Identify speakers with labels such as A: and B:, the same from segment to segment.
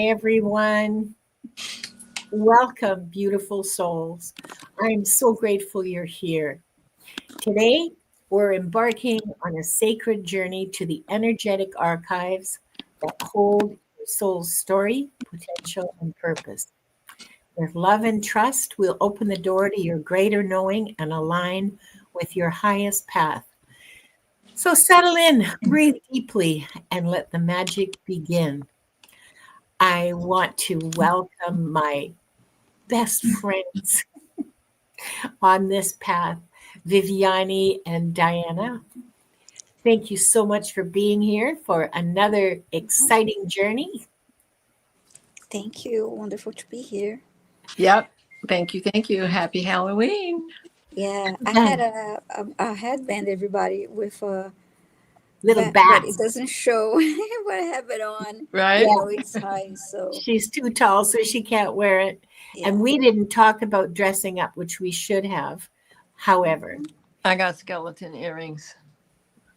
A: everyone. Welcome, beautiful souls. I'm so grateful you're here. Today, we're embarking on a sacred journey to the energetic archives that hold your soul's story, potential, and purpose. With love and trust, we'll open the door to your greater knowing and align with your highest path. So settle in, breathe deeply, and let the magic begin. I want to welcome my best friends on this path, Viviani and Diana. Thank you so much for being here for another exciting journey.
B: Thank you. Wonderful to be here.
C: Yep. Thank you. Thank you. Happy Halloween.
B: Yeah, I had
A: Done.
B: a headband, everybody, with a
A: Little
B: that, but it
A: bats.
B: doesn't show what I have it on.
C: Right?
B: I
A: Yeah,
B: know it's high, so
A: she's too tall, so she can't wear it.
B: yeah.
A: And we didn't talk about dressing up, which we should have. However,
C: I got skeleton earrings.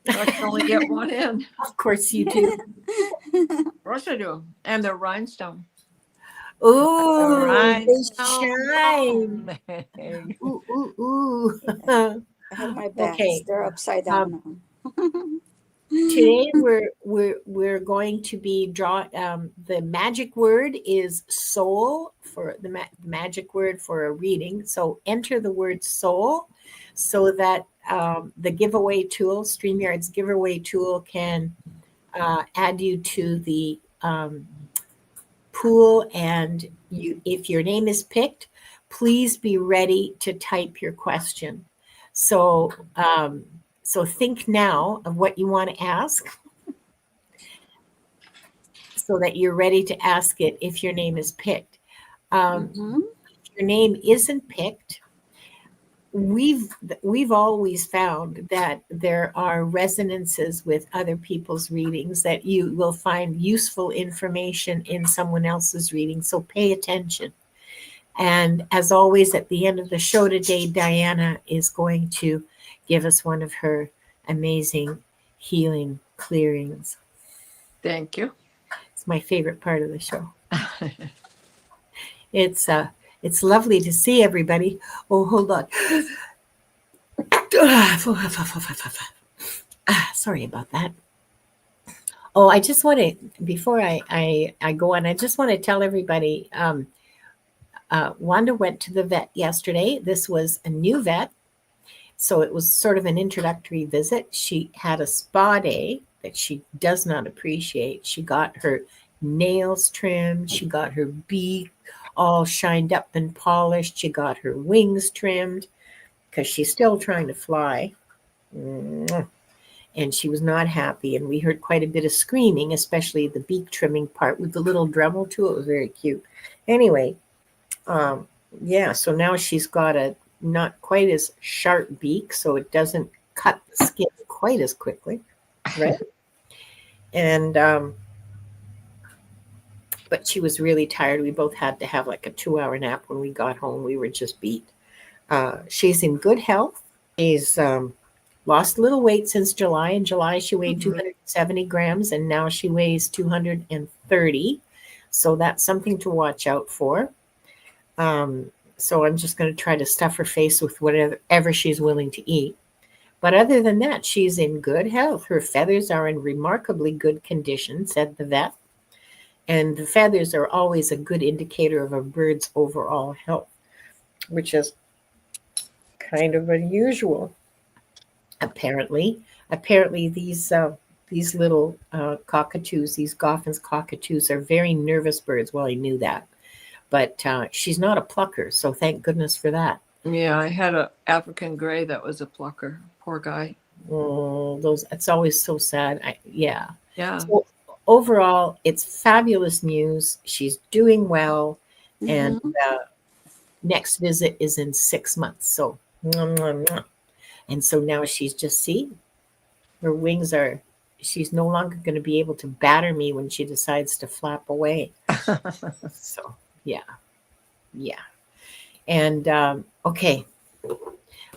C: I can only get one in.
A: of course you do.
C: Of course I do. And the rhinestone. The
A: Ooh, they
C: rhinestone
A: shine.
C: bag.
A: Ooh, ooh, ooh.
B: Yeah, I have my bats.
A: Okay.
B: They're upside
A: Um,
B: down now.
A: Today we're going to be the magic word is soul for the magic word for a reading. So enter the word soul so that the giveaway tool, StreamYard's giveaway tool, can add you to the pool. And you, if your name is picked, please be ready to type your question. So so think now of what you want to ask so that you're ready to ask it if your name is picked.
B: Mm-hmm.
A: If your name isn't picked, we've always found that there are resonances with other people's readings, that you will find useful information in someone else's reading. So pay attention. And as always, at the end of the show today, Diana is going to give us one of her amazing healing clearings.
C: Thank you.
A: It's my favorite part of the show. It's lovely to see everybody. Oh, hold on. Sorry about that. Oh, I just want to, before I go on, I just want to tell everybody, Wanda went to the vet yesterday. This was a new vet, so it was sort of an introductory visit. She had a spa day that she does not appreciate. She got her nails trimmed. She got her beak all shined up and polished. She got her wings trimmed because she's still trying to fly. And she was not happy. And we heard quite a bit of screaming, especially the beak trimming part with the little Dremel too. It was very cute. Anyway, yeah, so now she's got a not quite as sharp beak, so it doesn't cut the skin quite as quickly, right? And but she was really tired. We both had to have like a 2-hour nap when we got home. We were just beat. She's in good health. She's lost a little weight since July. In July, she weighed 270 grams, and now she weighs 230. So that's something to watch out for. So I'm just going to try to stuff her face with whatever she's willing to eat. But other than that, she's in good health. Her feathers are in remarkably good condition, said the vet. And the feathers are always a good indicator of a bird's overall health, which is kind of unusual. Apparently, these little cockatoos, these Goffin's cockatoos, are very nervous birds. Well, I knew that, but she's not a plucker, so thank goodness for that.
C: Yeah, I had an African gray that was a plucker. Poor guy.
A: Oh, it's always so sad. Yeah. So overall, it's fabulous news. She's doing well, and next visit is in 6 months. So, and so now she's just her wings are. She's no longer going to be able to batter me when she decides to flap away. So, yeah. And okay,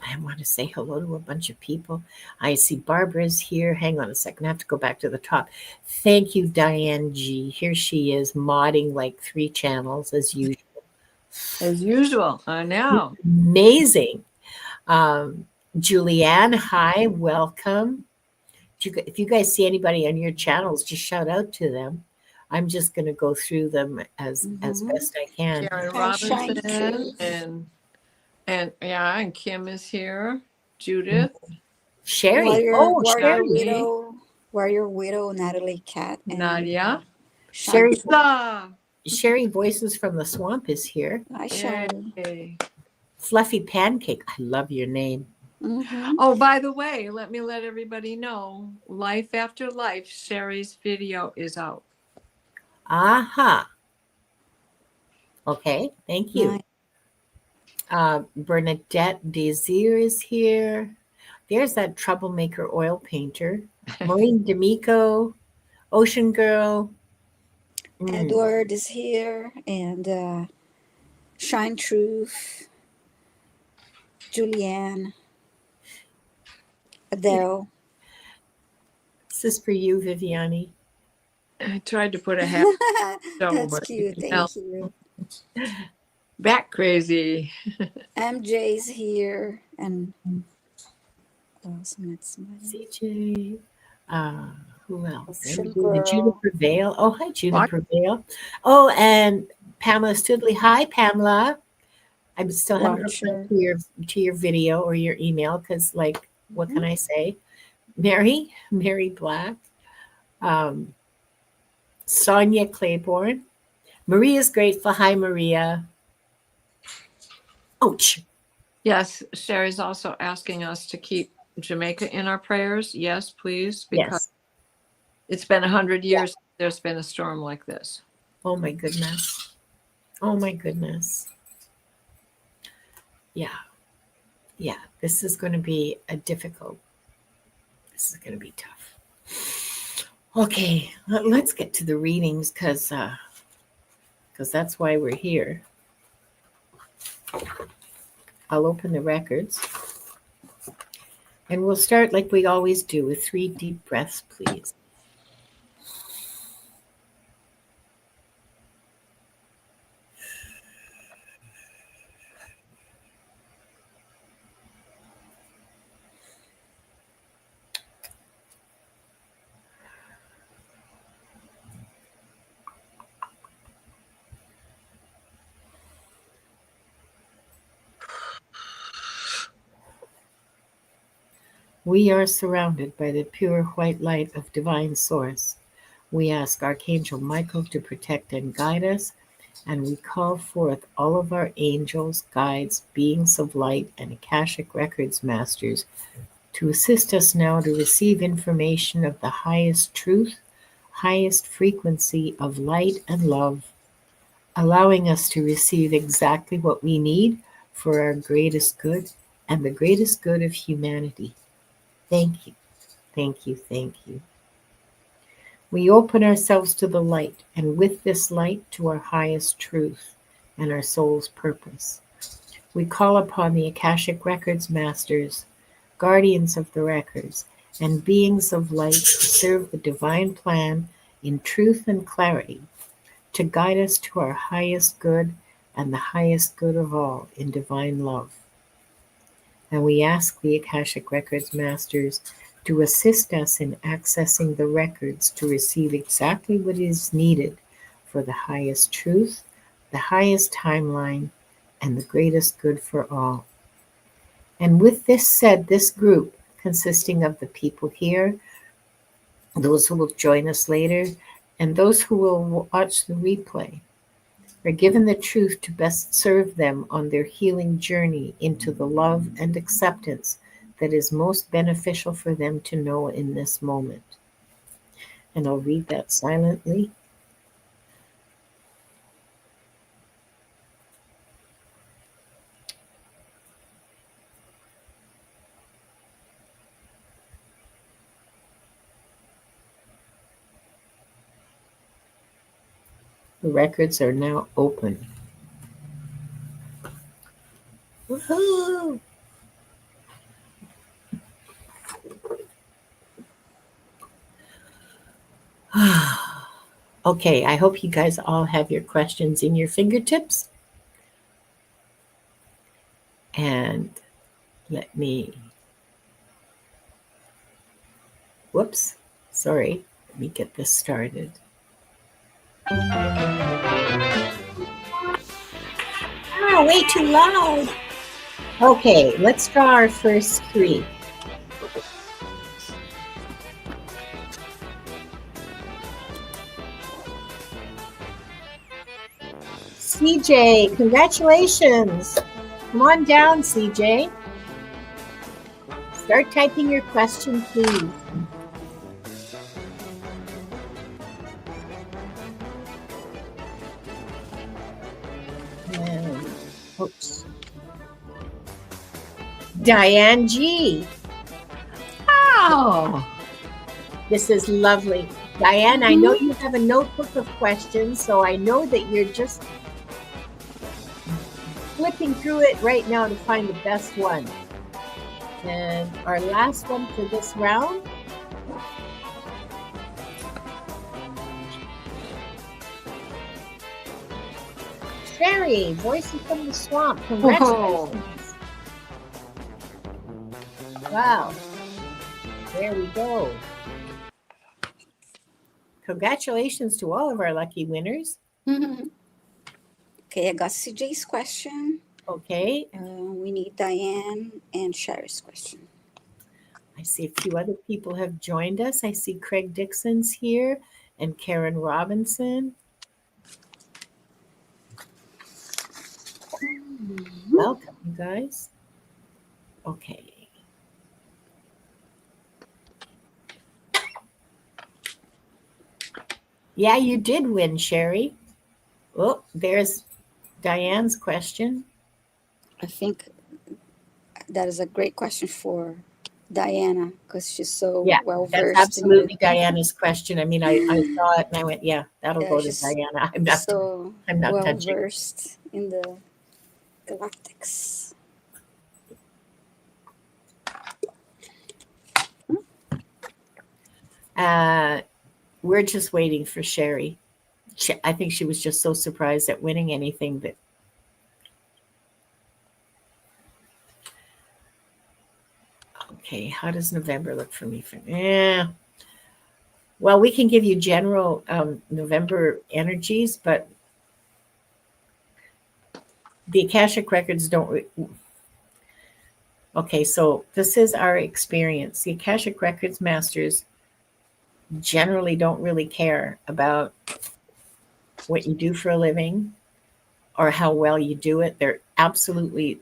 A: I want to say hello to a bunch of people. I see Barbara's here. Hang on a second. I have to go back to the top. Thank you, Diane G. Here she is, modding like 3 channels as usual.
C: As usual, I know.
A: Amazing. Julianne, hi, welcome. If you guys see anybody on your channels, just shout out to them. I'm just going to go through them as best I can.
C: Karen
B: Hi, Shine
C: Robinson
B: Truth.
C: and Kim is here. Judith.
A: Sherry. Oh,
B: Warrior
A: Sherry.
B: Widow, Warrior Widow, Natalie Cat, and
C: Nadia.
A: Sherry,
C: Lisa.
A: Sherry Voices from the Swamp is here.
B: Hi, Sherry.
C: Yay.
A: Fluffy Pancake. I love your name.
C: Oh, by the way, let everybody know, Life After Life, Sherry's video is out.
A: Aha. Okay, thank you.
B: Nice.
A: Bernadette Desir is here. There's that troublemaker oil painter. Maureen D'Amico, Ocean Girl.
B: Edward is here, and Shine Truth, Julianne, Adele.
A: This is for you, Viviani.
C: I tried to put a hat.
B: That's cute. Thank you.
C: Back crazy.
B: MJ's here, and who else?
A: CJ. Who else?
B: Ocean
A: The
B: Girl.
A: Juniper Vale. Oh, hi, Juniper Vale. Oh, and Pamela Studley. Hi, Pamela. I still haven't replied to your video or your email because, like, what can I say? Mary Black. Sonia Claiborne. Maria's grateful. Hi, Maria. Ouch.
C: Yes, Sherry's also asking us to keep Jamaica in our prayers. Yes, please, because it's been 100 years since there's been a storm like this.
A: Oh my goodness. Oh my goodness. Yeah. Yeah. This is going to be this is going to be tough. Okay. Let's get to the readings because that's why we're here. I'll open the records. And we'll start like we always do with 3 deep breaths, please. We are surrounded by the pure white light of divine source. We ask Archangel Michael to protect and guide us, and we call forth all of our angels, guides, beings of light, and Akashic Records masters to assist us now to receive information of the highest truth, highest frequency of light and love, allowing us to receive exactly what we need for our greatest good and the greatest good of humanity. Thank you, thank you, thank you. We open ourselves to the light, and with this light to our highest truth and our soul's purpose. We call upon the Akashic Records masters, guardians of the records, and beings of light who serve the divine plan in truth and clarity to guide us to our highest good and the highest good of all in divine love. And we ask the Akashic Records masters to assist us in accessing the records to receive exactly what is needed for the highest truth, the highest timeline, and the greatest good for all. And with this said, this group, consisting of the people here, those who will join us later, and those who will watch the replay, are given the truth to best serve them on their healing journey into the love and acceptance that is most beneficial for them to know in this moment. And I'll read that silently. The records are now open. Woohoo! Okay, I hope you guys all have your questions in your fingertips. And let me, whoops, sorry, let me get this started. Way too loud. Okay, let's draw our first three. CJ, congratulations. Come on down, CJ. Start typing your question, please. And, oops. Diane G.
C: Oh,
A: This is lovely. Diane, I know you have a notebook of questions, so I know that you're just flipping through it right now to find the best one. And our last one for this round. Sherry, Voices from the Swamp. Congratulations. Wow. There we go. Congratulations to all of our lucky winners.
B: Okay, I got CJ's question.
A: Okay.
B: We need Diane and Sherry's question.
A: I see a few other people have joined us. I see Craig Dixon's here and Karen Robinson. Welcome, you guys. Okay. Yeah, you did win, Sherry. Oh, there's Diane's question.
B: I think that is a great question for Diana because she's so well versed.
A: That's absolutely Diana's question. I mean, I saw it and I went, yeah, that'll go to Diana. I'm not
B: well
A: touching.
B: Versed in the galactics.
A: We're just waiting for Sherry. I think she was just so surprised at winning anything that. Okay, how does November look for me? Well, we can give you general November energies, but the Akashic records don't. Okay, so this is our experience. The Akashic records masters generally don't really care about what you do for a living or how well you do it. They're absolutely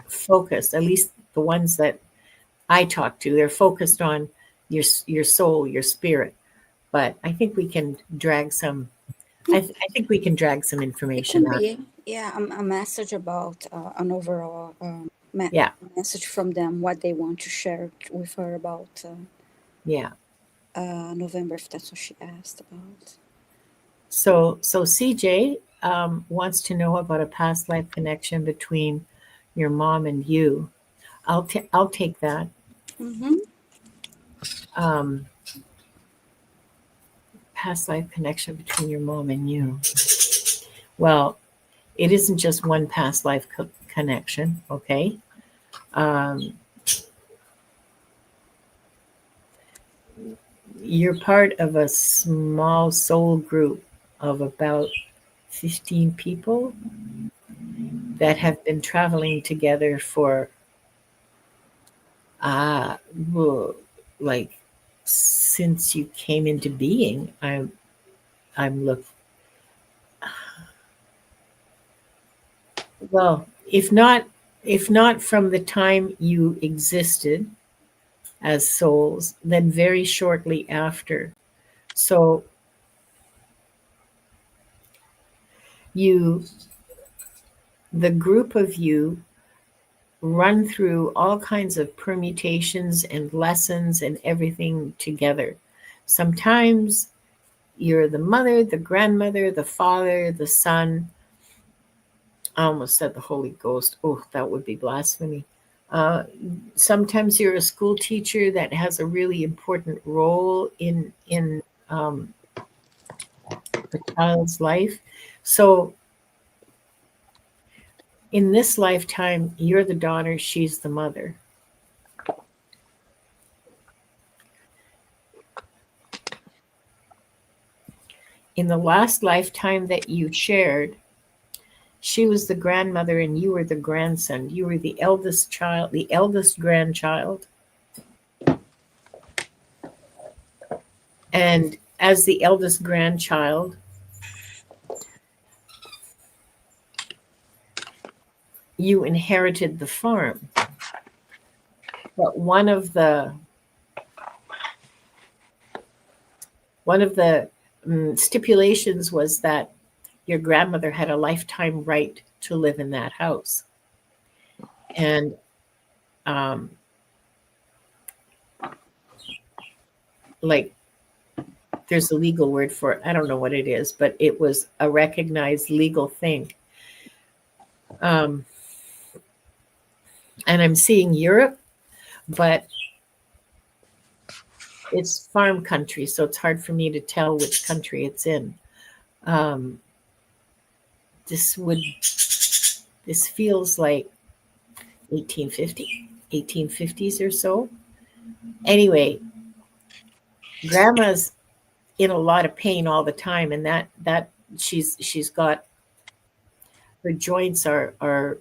A: focused, at least the ones that I talk to, they're focused on your soul, your spirit. But I think we can drag some. I think we can drag some information out.
B: A message about an overall message from them, what they want to share with her about. November, if that's what she asked about.
A: So CJ wants to know about a past life connection between your mom and you. I'll take that. Past life connection between your mom and you. Well, it isn't just one past life connection, okay? You're part of a small soul group of about 15 people that have been traveling together for like since you came into being. I'm looking. Well, if not from the time you existed as souls, then very shortly after. So the group of you run through all kinds of permutations and lessons and everything together. Sometimes you're the mother, the grandmother, the father, the son. I almost said the Holy Ghost. Oh, that would be blasphemy. Sometimes you're a school teacher that has a really important role in the child's life. So in this lifetime, you're the daughter, she's the mother. In the last lifetime that you shared, she was the grandmother and you were the grandson. You were the eldest child, the eldest grandchild. And as the eldest grandchild, you inherited the farm. But one of the stipulations was that your grandmother had a lifetime right to live in that house. And like there's a legal word for it. I don't know what it is, but it was a recognized legal thing. And I'm seeing Europe, but it's farm country, so it's hard for me to tell which country it's in. This feels like 1850s or so. Anyway, grandma's in a lot of pain all the time, and that she's got her joints are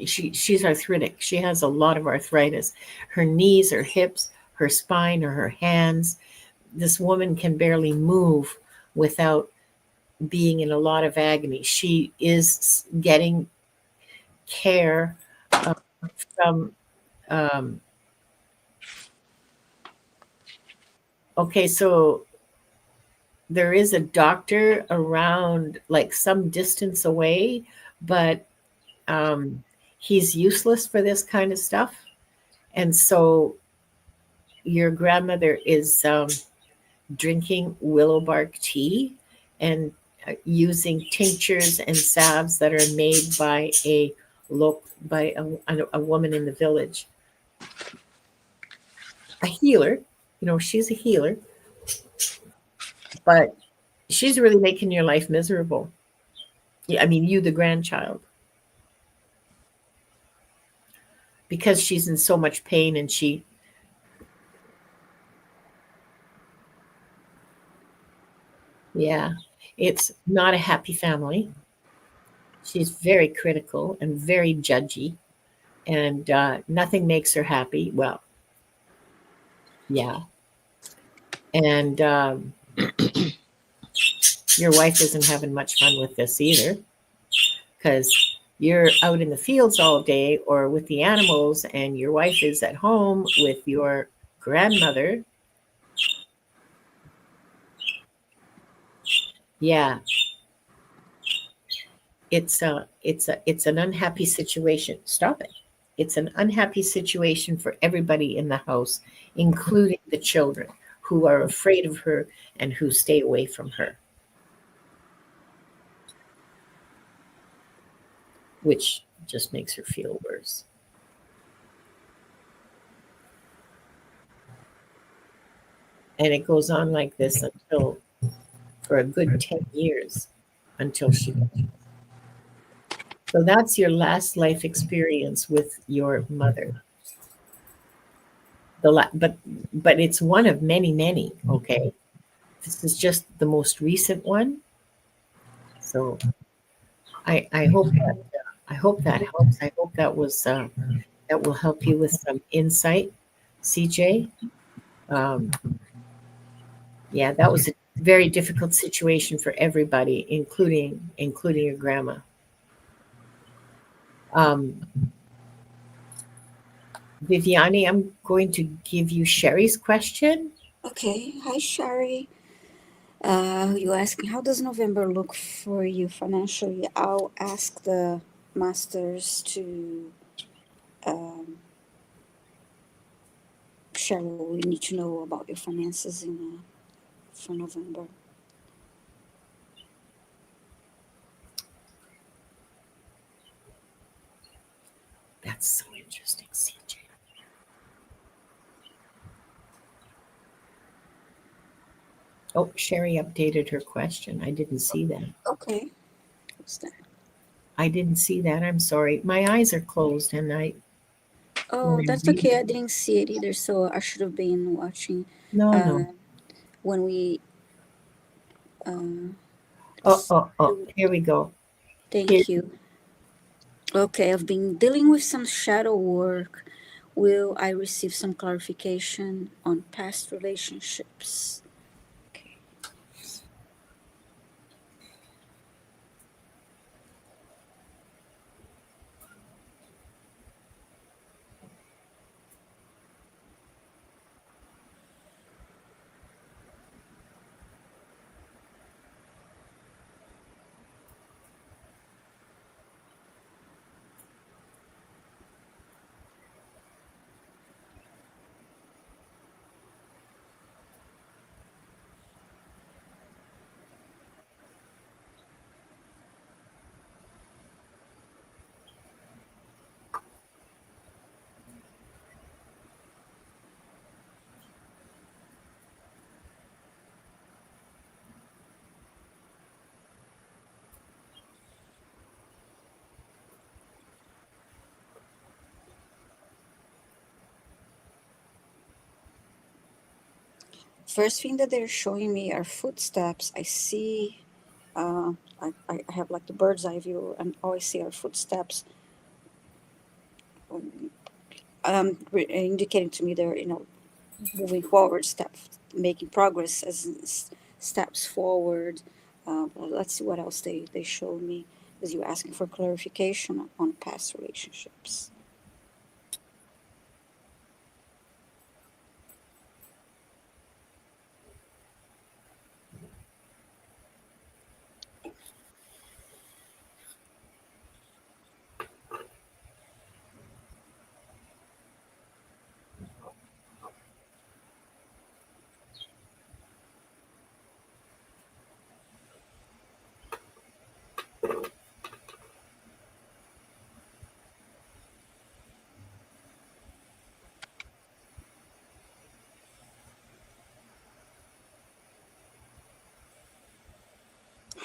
A: she's arthritic. She has a lot of arthritis. Her knees, her hips, her spine, or her hands. This woman can barely move without being in a lot of agony. She is getting care from okay, so there is a doctor around like some distance away, but he's useless for this kind of stuff. And so your grandmother is drinking willow bark tea and using tinctures and salves that are made by a woman in the village, a healer. She's a healer, but she's really making your life miserable. I mean, you, the grandchild, because she's in so much pain and it's not a happy family. She's very critical and very judgy, and nothing makes her happy. Well, yeah. And your wife isn't having much fun with this either, because you're out in the fields all day or with the animals, and your wife is at home with your grandmother. Yeah. It's an unhappy situation. Stop it. It's an unhappy situation for everybody in the house, including the children who are afraid of her and who stay away from her, which just makes her feel worse. And it goes on like this for a good 10 years until she. So that's your last life experience with your mother. But it's one of many, many. Okay, this is just the most recent one. So I hope that helps. I hope that will help you with some insight, CJ. Yeah, that was a very difficult situation for everybody, including your grandma. Viviani, I'm going to give you Sherry's question.
B: Okay. Hi, Sherry. You asking how does November look for you financially? I'll ask the masters to share what we need to know about your finances for November.
A: That's so interesting, CJ. Oh, Sherry updated her question. I didn't see that.
B: Okay. What's that?
A: I didn't see that. I'm sorry. My eyes are closed and when
B: Oh,
A: I
B: that's
A: read
B: okay.
A: it.
B: I didn't see it either, so I should have been watching.
A: No, no.
B: Uh, when we. Uh,
A: Oh, here we go. Here.
B: thank you. Okay, I've been dealing with some shadow work. Will I receive some clarification on past relationships? Okay. First thing that they're showing me are footsteps. I see, I have like the bird's eye view, and all I see are footsteps, indicating to me they're, moving forward, making progress steps forward. Let's see what else they show me, as you asking for clarification on past relationships.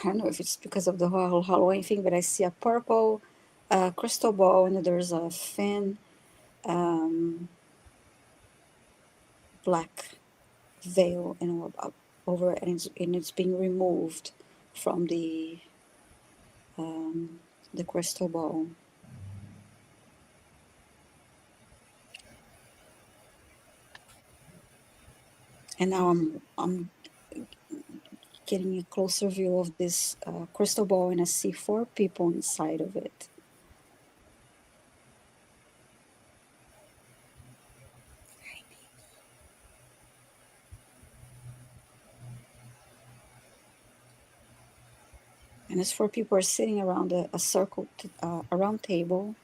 B: I don't know if it's because of the whole Halloween thing, but I see a purple crystal ball, and there's a thin um, black veil, over it, and it's being removed from um, the crystal ball. And now I'm getting a closer view of this crystal ball, and I see four people inside of it. And these four people are sitting around a circle, a round table.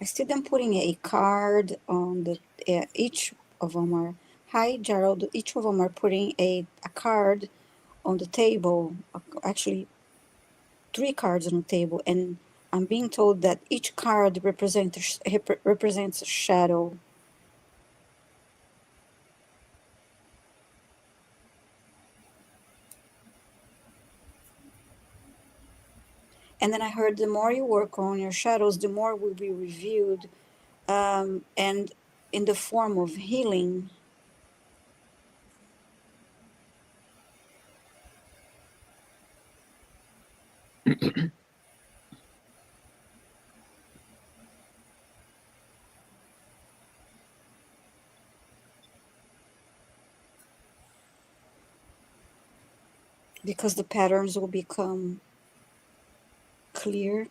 B: I see them putting a card on each of them are, hi Gerald, each of them are putting a card on the table, actually three cards on the table, and I'm being told that each card represents a shadow. And then I heard the more you work on your shadows, the more will be reviewed, and in the form of healing. Because the patterns will become clear,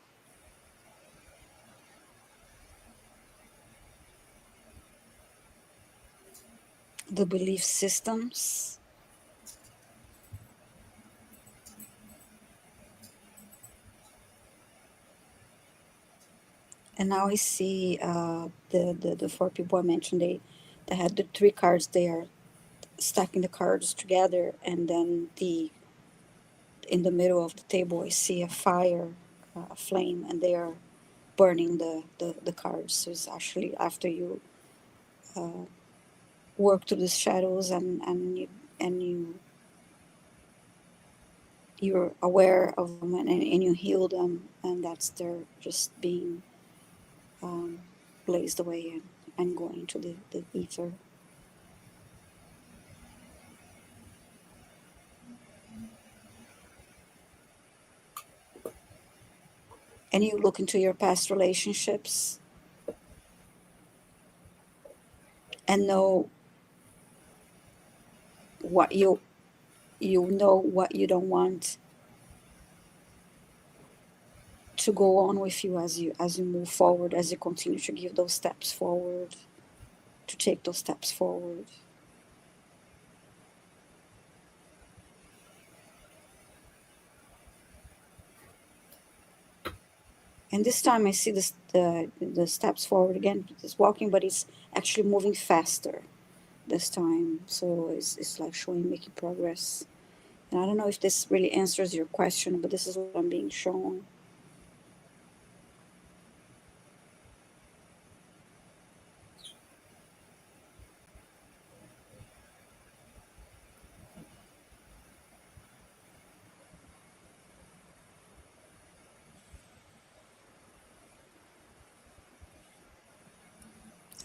B: the belief systems. And now I see the four people I mentioned. they had the three cards there, stacking the cards together, and then in the middle of the table I see a fire, a flame, and they are burning the cards. So it's actually after you work through the shadows, and you're aware of them, and you heal them, and that's they're just being um, blazed away, and going to the ether. And you look into your past relationships and know what you know what you don't want to go on with you as you move forward, as you continue to give those steps forward, to take those steps forward. And this time I see the steps forward again. It's walking, but it's actually moving faster this time. So it's like showing, making progress. And I don't know if this really answers your question, but this is what I'm being shown.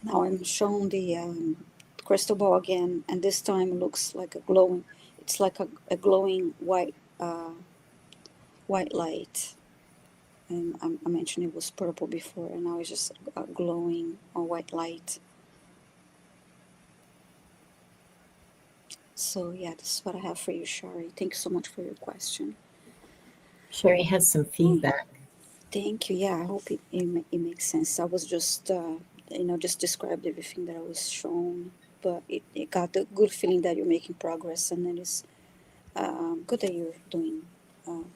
B: Now I'm shown the crystal ball again, and this time it looks like a glowing. It's like a glowing white light. And I mentioned it was purple before, and now it's just a glowing white light. So yeah, this is what I have for you, Shari. Thank you so much for your question.
A: Sherry has some feedback.
B: Thank you. Yeah, I hope it makes sense. I was just just described everything that I was shown, but it got the good feeling that you're making progress, and it is good that you're doing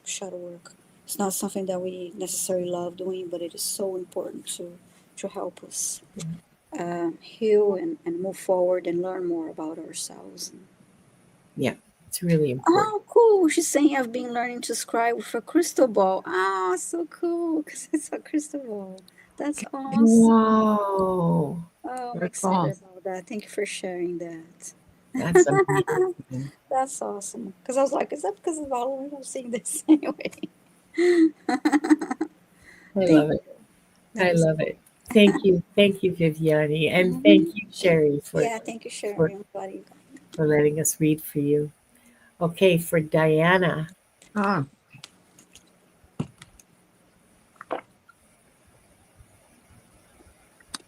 B: shadow work. It's not something that we necessarily love doing, but it is so important to help us heal and move forward and learn more about ourselves.
A: Yeah, it's really important.
B: Oh, cool. She's saying I've been learning to scribe with a crystal ball. Ah, so cool. Because it's a crystal ball. That's awesome.
A: Wow,
B: Oh, I'm
C: Very
B: excited
C: cool.
B: about that. Thank you for sharing that.
A: that's amazing.
B: That's awesome. Because I was like, is that because of Halloween? I'm seeing this anyway.
A: I
B: Thank
A: love it.
B: you.
A: I
B: That is
A: love
B: cool.
A: it. Thank you, Viviani, and
B: Mhm.
A: thank you, Sherry,
B: Yeah, thank you,
A: for
B: Sharon. I'm glad you got
A: for letting us read for you. Okay, for Diana.
C: Ah,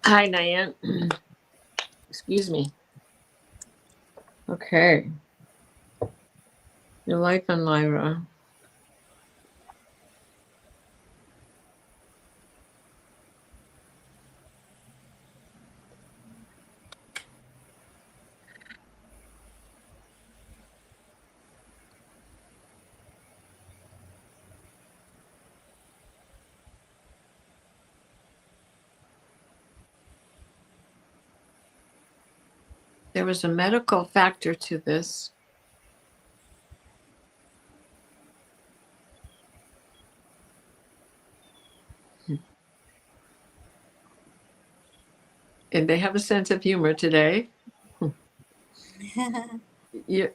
C: hi, Diane. Excuse me. Okay. Your life and Lyra. There was a medical factor to this. And they have a sense of humor today. You're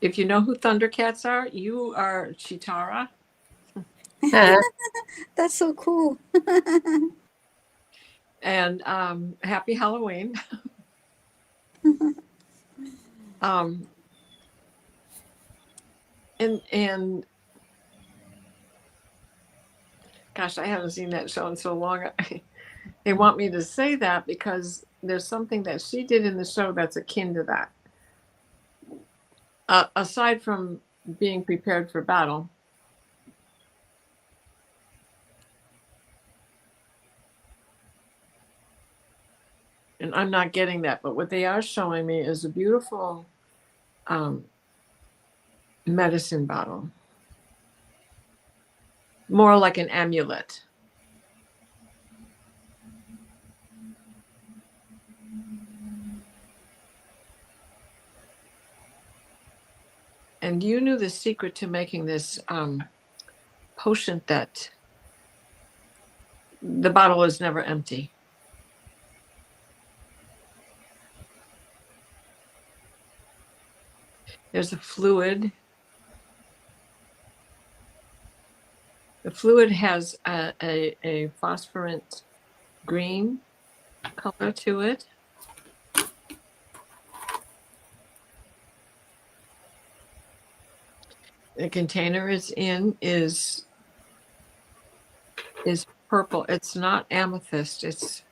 C: if you know who Thundercats are, you are Chitara.
A: Huh?
B: That's so cool.
C: And happy Halloween. um, and gosh, I haven't seen that show in so long. They want me to say that because there's something that she did in the show that's akin to that. Aside from being prepared for battle, and I'm not getting that, but what they are showing me is a beautiful um, medicine bottle, more like an amulet. And you knew the secret to making this potion, that the bottle is never empty. There's a fluid. The fluid has a phosphorant green color to it. The container it's in is purple. It's not amethyst. It's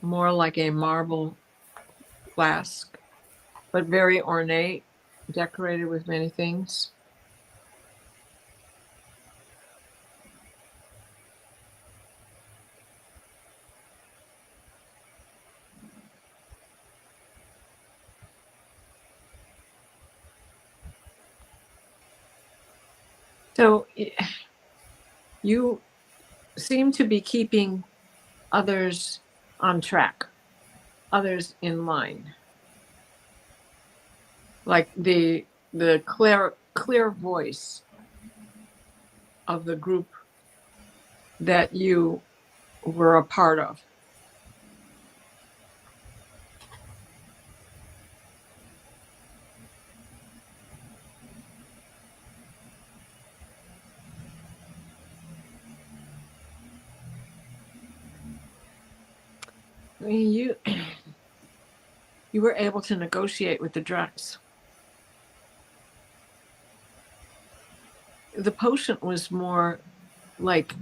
C: more like a marble flask, but very ornate, decorated with many things. So you seem to be keeping others on track, others in line. Like the clear voice of the group that you were a part of. I mean, you were able to negotiate with the Drex. The potion was more like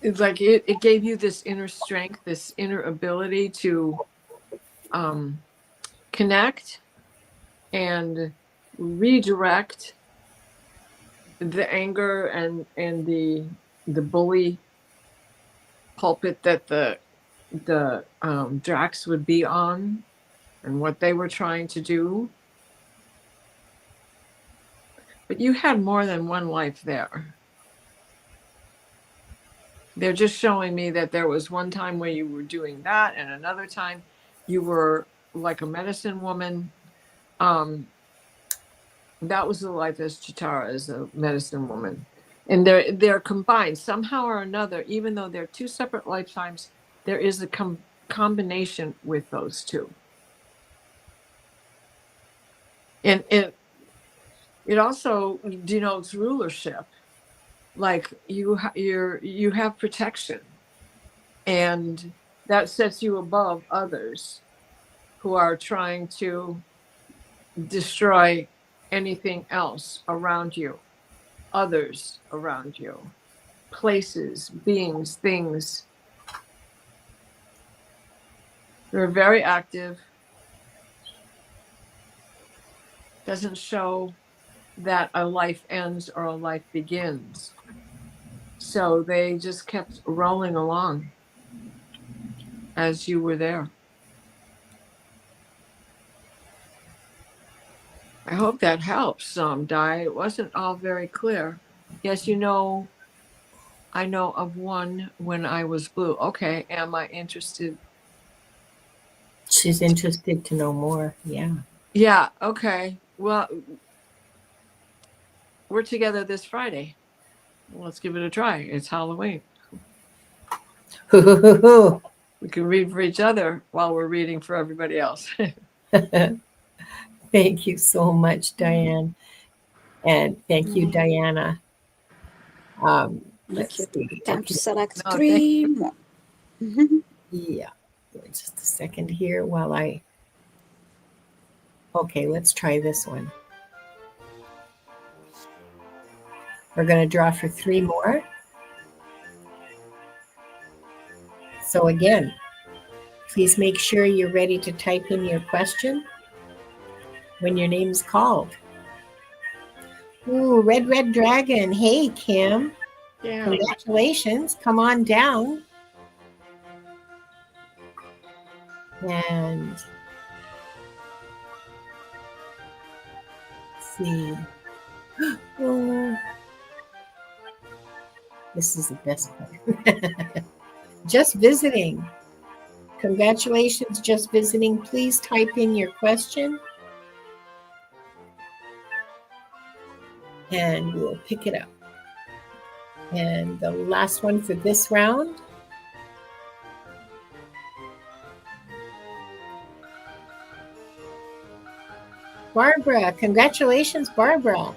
C: it gave you this inner strength, this inner ability to connect and redirect the anger and the bully pulpit that the Drax would be on, and what they were trying to do. But you had more than one life there. They're just showing me that there was one time where you were doing that, and another time you were like a medicine woman. That was the life as Chitara, as a medicine woman. And they're combined somehow or another. Even though they're two separate lifetimes, there is a combination with those two. And it also denotes rulership. Like you have protection, and that sets you above others who are trying to destroy anything else around you, others around you, places, beings, things. You're very active. Doesn't show that a life ends or a life begins. So they just kept rolling along as you were there. I hope that helps some, Di. It wasn't all very clear. Yes, I know of one when I was blue. Okay, am I interested?
A: She's interested to know more. Yeah.
C: Yeah, okay. Well, we're together this Friday. Let's give it a try. It's Halloween. We can read for each other while we're reading for everybody else.
A: Thank you so much, Diane. And thank you, Diana. Let's see.
B: Time to select
C: No,
B: three more.
A: Yeah. Just a second here while I. Okay, let's try this one. We're going to draw for 3 more. So again, please make sure you're ready to type in your question when your name's called. Ooh, Red Dragon. Hey, Kim.
C: yeah.
A: Congratulations. Come on down. And let's see. Oh, this is the best part. Just visiting. Congratulations, just visiting. Please type in your question and we'll pick it up. And the last one for this round. Barbara, congratulations, Barbara.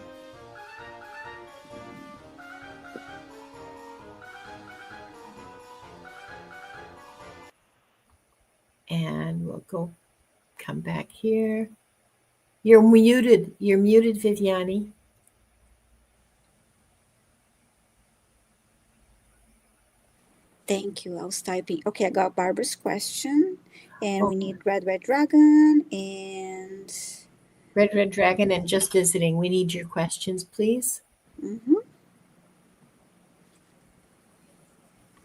A: And we'll come back here. You're muted. You're muted, Viviani.
B: Thank you. I was typing. Okay, I got Barbara's question. And we need Red Dragon and
A: Red Dragon and just visiting. We need your questions, please.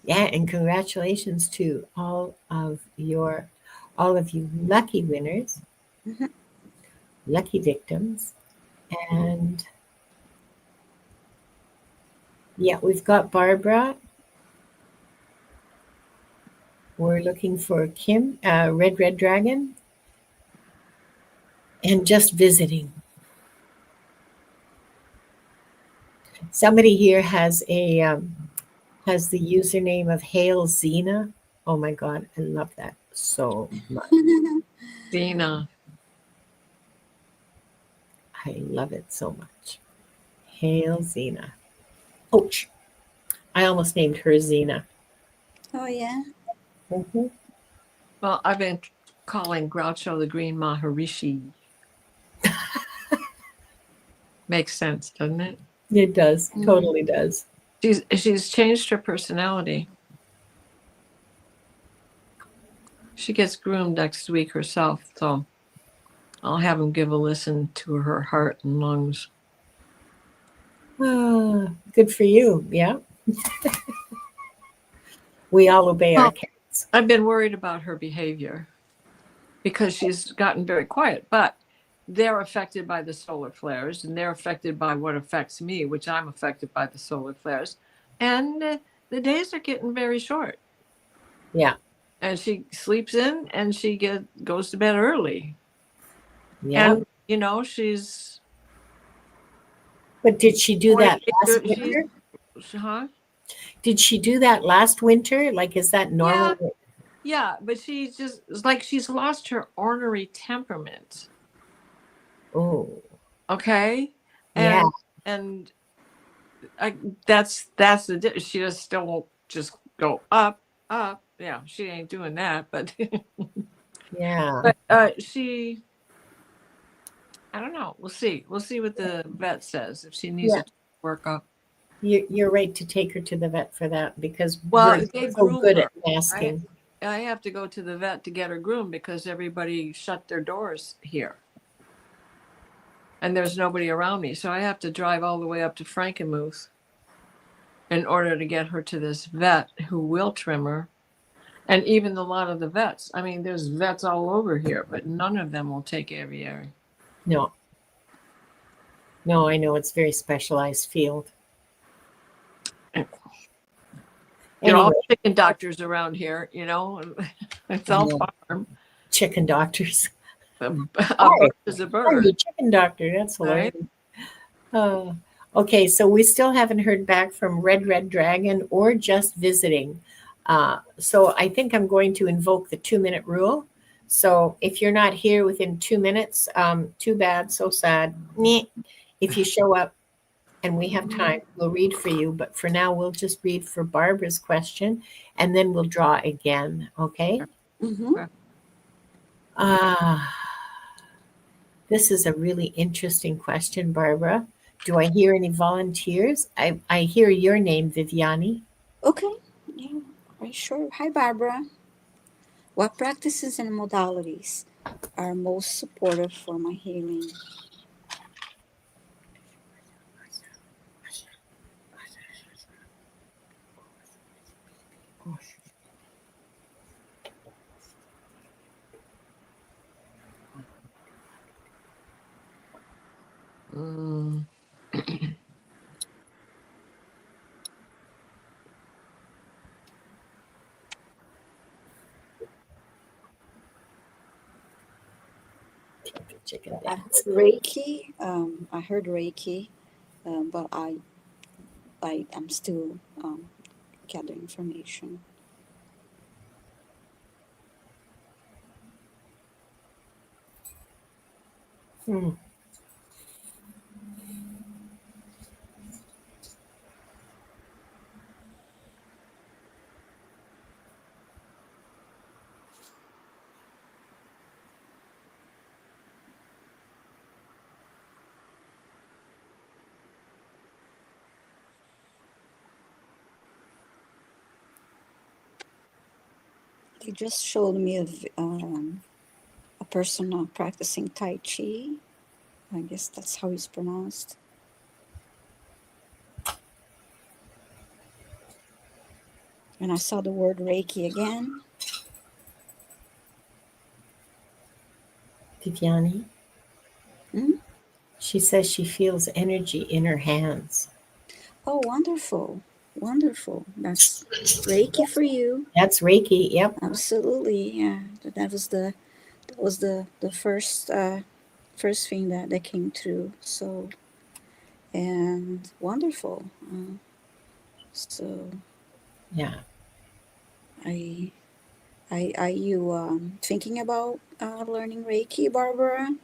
A: Yeah, and congratulations to all of you lucky winners, lucky victims. And yeah, we've got Barbara. We're looking for Kim, Red Dragon, and just visiting. Somebody here has the username of Hail Zena. Oh my God, I love that so much.
C: Dina.
A: I love it so much. Hail Zena. Ouch. I almost named her Zena.
B: Oh, yeah.
A: Mm-hmm.
C: Well, I've been calling Groucho the Green Maharishi. Makes sense, doesn't it?
A: It does. Totally does.
C: She's changed her personality. She gets groomed next week herself, so I'll have him give a listen to her heart and lungs.
A: Good for you. Yeah. We all obey our cats.
C: I've been worried about her behavior because she's gotten very quiet, but they're affected by the solar flares and they're affected by what affects me, which I'm affected by the solar flares. And the days are getting very short.
A: Yeah.
C: And she sleeps in and she goes to bed early.
A: Yeah.
C: And, she's.
A: But did she do that last winter?
C: Huh?
A: Did she do that last winter? Like, is that normal?
C: Yeah, but she's just like she's lost her ornery temperament.
A: Oh.
C: Okay.
A: Yeah.
C: And that's the she just still won't just go up. Yeah, she ain't doing that, but
A: yeah.
C: But she. I don't know. We'll see. We'll see what the vet says if she needs to work up.
A: You're right to take her to the vet for that because
C: Well,
A: we're so good at masking.
C: I have to go to the vet to get her groomed because everybody shut their doors here. And there's nobody around me. So I have to drive all the way up to Frankenmuth in order to get her to this vet who will trim her. And even a lot of the vets. I mean, there's vets all over here, but none of them will take aviary.
A: No. No, I know it's a very specialized field.
C: They're all chicken doctors around here, It's all farm.
A: Chicken doctors.
C: A bird is a bird.
A: You're a chicken doctor. That's hilarious. Right? Okay, so we still haven't heard back from Red Dragon or just visiting. So I think I'm going to invoke the 2-minute rule. So if you're not here within 2 minutes, too bad, so sad. If you show up and we have time, we'll read for you. But for now, we'll just read for Barbara's question, and then we'll draw again, okay? This is a really interesting question, Barbara. Do I hear any volunteers? I hear your name, Viviani.
B: Okay. Yeah, right, sure. Hi, Barbara. What practices and modalities are most supportive for my healing?
A: chicken
B: I
A: dance.
B: heard Reiki. I heard Reiki, but I'm still gathering information.
A: Hmm.
B: They just showed me a person practicing Tai Chi. I guess that's how it's pronounced. And I saw the word Reiki again.
A: Viviani,
B: Mm?
A: she says she feels energy in her hands.
B: Oh, wonderful. Wonderful. That's Reiki for you.
A: That's Reiki. Yep.
B: Absolutely. Yeah. That was the first thing that came through. So, and wonderful. So
A: Yeah.
B: I are you thinking about learning Reiki, Barbara?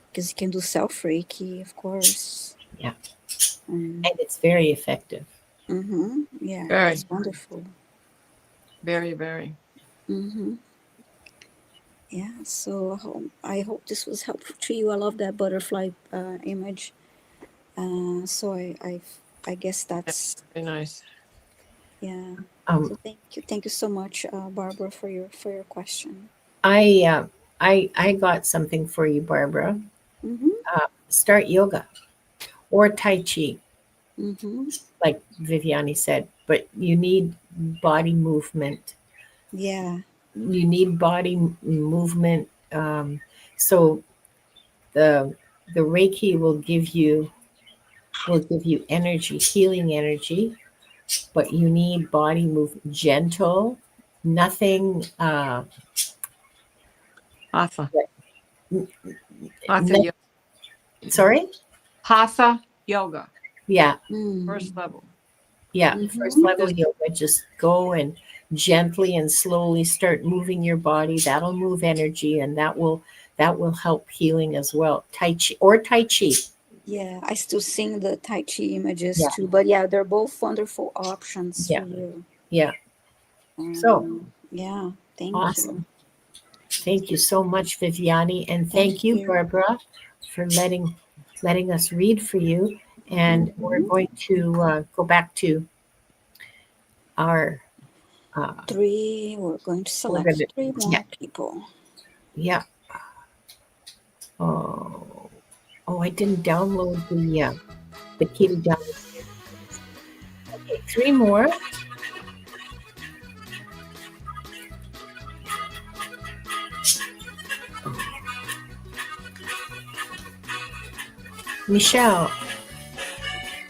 B: Because you can do self Reiki, of course.
A: Yeah.
B: Mm,
A: And it's very effective.
B: yeah,
C: Very,
B: it's wonderful.
C: very, very.
B: Mm-hmm. Yeah. So I hope this was helpful to you. I love that butterfly image. So I guess that's
C: Very nice.
B: yeah.
A: Um,
B: So thank you so much, Barbara, for your question.
A: I, uh, I got something for you, Barbara.
B: Mm-hmm.
A: Start yoga or Tai Chi,
B: Mm-hmm.
A: like Viviani said, but you need body movement.
B: Yeah.
A: You need body movement. So the the Reiki will give you energy, healing energy, but you need body movement, gentle, nothing,
C: Hatha.
A: n-
C: Hatha
A: no,
C: yoga.
A: sorry,
C: Hatha yoga.
A: yeah,
B: Mm.
C: First level.
A: yeah. First
B: Mm-hmm.
A: level
C: Just
A: yoga, just go and gently and slowly start moving your body. That'll move energy, and that will help healing as well. Tai Chi.
B: Yeah, I still sing the Tai Chi images
A: Yeah,
B: too, but yeah, they're both wonderful options for
A: yeah,
B: you.
A: yeah. So
B: Yeah, thank you.
A: awesome. Thank you so much, Viviani, and thank
B: Thank
A: you,
B: you.
A: Barbara, for letting us read for you. And we're
B: Mm-hmm.
A: going to go back to our. Uh,
B: We're going to
A: we're going
B: select
A: to,
B: three
A: yeah,
B: more people.
A: yeah. Oh, oh, I didn't download the key to download. Okay, three more. Michelle,